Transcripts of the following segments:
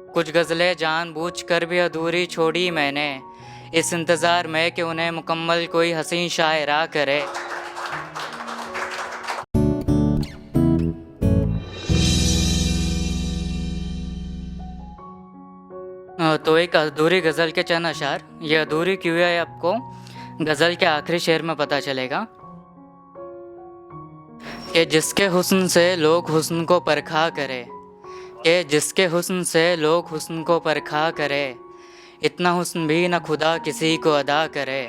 कुछ गज़लें जानबूझकर भी अधूरी छोड़ी मैंने, इस इंतज़ार में कि उन्हें मुकम्मल कोई हसीन शायरा करे। तो एक अधूरी गज़ल के चंद अशार। ये अधूरी क्यों है आपको गज़ल के आखिरी शेर में पता चलेगा कि जिसके हुस्न से लोग हुस्न को परखा करे, कि जिसके हुस्न से लोग हुस्न को परखा करे, इतना हुस्न भी न खुदा किसी को अदा करे।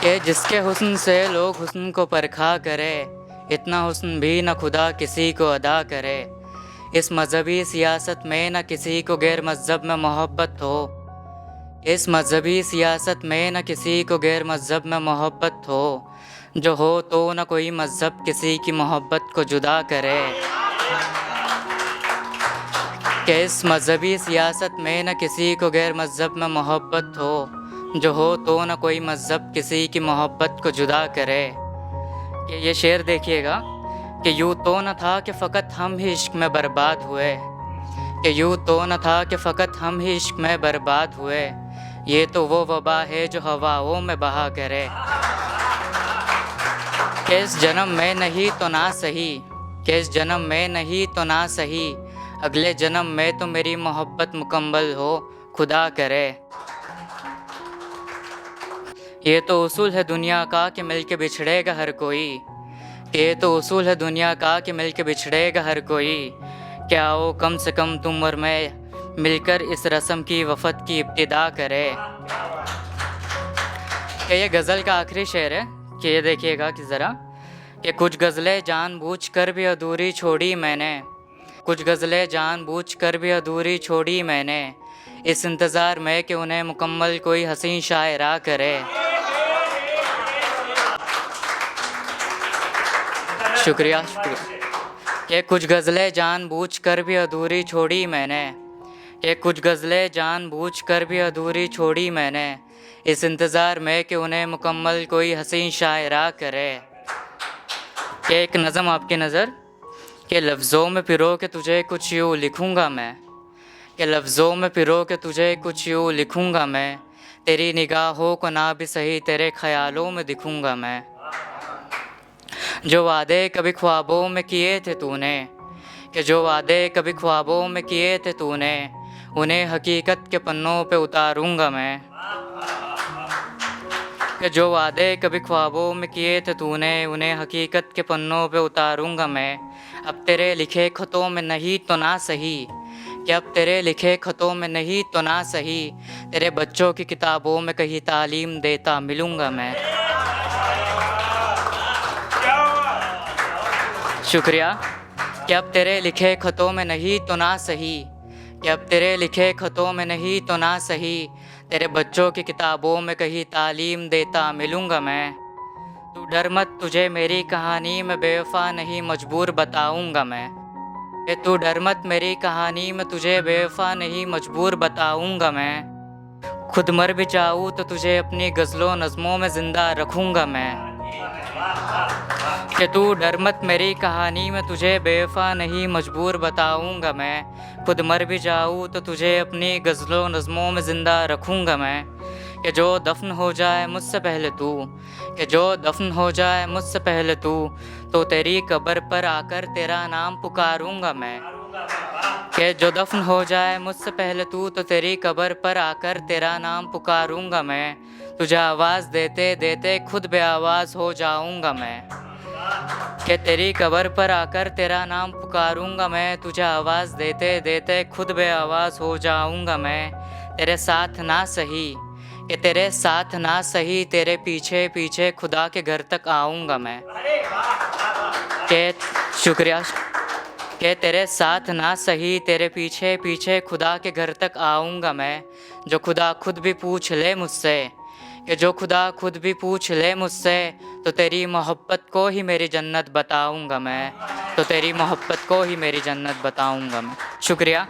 कि जिसके हुस्न से लोग हुस्न को परखा करे, इतना हुस्न भी न खुदा किसी को अदा करे। इस मजहबी सियासत में न किसी को गैर मज़हब में मोहब्बत हो, इस मजहबी सियासत में न किसी को गैर मज़हब में मोहब्बत हो, जो हो तो न कोई मज़हब किसी की मोहब्बत को जुदा करे। कि इस मजहबी सियासत में न किसी को गैर मज़हब में मोहब्बत हो, जो हो तो न कोई मज़हब किसी की मोहब्बत को जुदा करे। कि ये शेर देखिएगा कि यूँ तो न था कि फ़कत हम ही इश्क में बर्बाद हुए, कि यूँ तो न था कि फ़कत हम ही इश्क में बर्बाद हुए, ये तो वो वबा है जो हवाओं में बहा करे। कि इस जन्म में नहीं तो ना सही, कि इस जन्म में नहीं तो ना सही, अगले जन्म में तो मेरी मोहब्बत मुकम्मल हो, खुदा करे। ये तो उसूल है दुनिया का कि मिल के बिछड़ेगा हर कोई, ये तो उसूल है दुनिया का कि मिल के बिछड़ेगा हर कोई। क्या हो कम से कम तुम और मैं मिलकर इस रस्म की वफ़त की इब्तिदा करे। कि ये गज़ल का आखिरी शेर है कि ये देखिएगा कि ज़रा कि कुछ गज़लें जानबूझकर भी अधूरी छोड़ी मैंने, कुछ गज़लें जानबूझकर भी अधूरी छोड़ी मैंने, इस इंतज़ार में कि उन्हें मुकम्मल कोई हसीन शायरा करे। शुक्रिया कि कुछ गज़लें जानबूझकर भी अधूरी छोड़ी मैंने, कि कुछ गज़लें जानबूझकर भी अधूरी छोड़ी मैंने, इस इंतज़ार में कि उन्हें मुकम्मल कोई हसीन शायरा करे। कि एक नज़म आपकी नज़र कि लफ्ज़ों में पिरो के तुझे कुछ यूँ लिखूँगा मैं, कि लफ्ज़ों में पिरो के तुझे कुछ यूँ लिखूँगा मैं, तेरी निगाहों को ना भी सही तेरे ख़यालों में दिखूँगा मैं। जो वादे कभी ख्वाबों में किए थे तूने, कि जो वादे कभी ख्वाबों में किए थे तूने, उन्हें हकीकत के पन्नों पे उतारूँगा मैं। कि जो वादे कभी ख्वाबों में किए थे तूने, उन्हें हकीकत के पन्नों पे उतारूँगा मैं। अब तेरे लिखे ख़तों में नहीं तो ना सही, कि अब तेरे लिखे ख़तों में नहीं तो ना सही, तेरे बच्चों की किताबों में कहीं तालीम देता मिलूँगा मैं। शुक्रिया कि अब तेरे लिखे ख़तों में नहीं तो ना सही, कि अब तेरे लिखे ख़तों में नहीं तो ना सही, तेरे बच्चों की किताबों में कहीं तालीम देता मिलूँगा मैं। तू डर मत तुझे मेरी कहानी में बेवफा नहीं मजबूर बताऊँगा मैं, कि तू डर मत मेरी कहानी में तुझे बेवफा नहीं मजबूर बताऊँगा मैं। खुद मर भी जाऊँ तो तुझे अपनी गज़लों नज़मों में ज़िंदा रखूँगा मैं। कि तू डर मत मेरी कहानी में तुझे बेवफा नहीं मजबूर बताऊँगा मैं। खुद मर भी जाऊँ तो तुझे अपनी गज़लों नज़मों में ज़िंदा रखूँगा मैं। कि जो दफन हो जाए मुझसे पहले तू, कि जो दफन हो जाए मुझसे पहले तू, तो तेरी कब्र पर आकर तेरा नाम पुकारूँगा मैं। कि जो दफन हो जाए मुझसे पहले तू, तो तेरी कब्र पर आकर तेरा नाम पुकारूँगा मैं। तुझे आवाज़ देते देते खुद बेआवाज़ हो जाऊँगा मैं। कि तेरी कब्र पर आकर तेरा नाम पुकारूँगा मैं, तुझे आवाज़ देते देते खुद बेआवाज़ हो जाऊँगा मैं। तेरे साथ ना सही, कि तेरे साथ ना सही, तेरे पीछे पीछे खुदा के घर तक आऊँगा मैं। के शुक्रिया कि तेरे साथ ना सही, तेरे पीछे पीछे खुदा के घर तक आऊँगा मैं। जो खुदा खुद भी पूछ ले मुझसे, कि जो खुदा खुद भी पूछ ले मुझसे, तो तेरी मोहब्बत को ही मेरी जन्नत बताऊँगा मैं, तो तेरी मोहब्बत को ही मेरी जन्नत बताऊँगा मैं। शुक्रिया।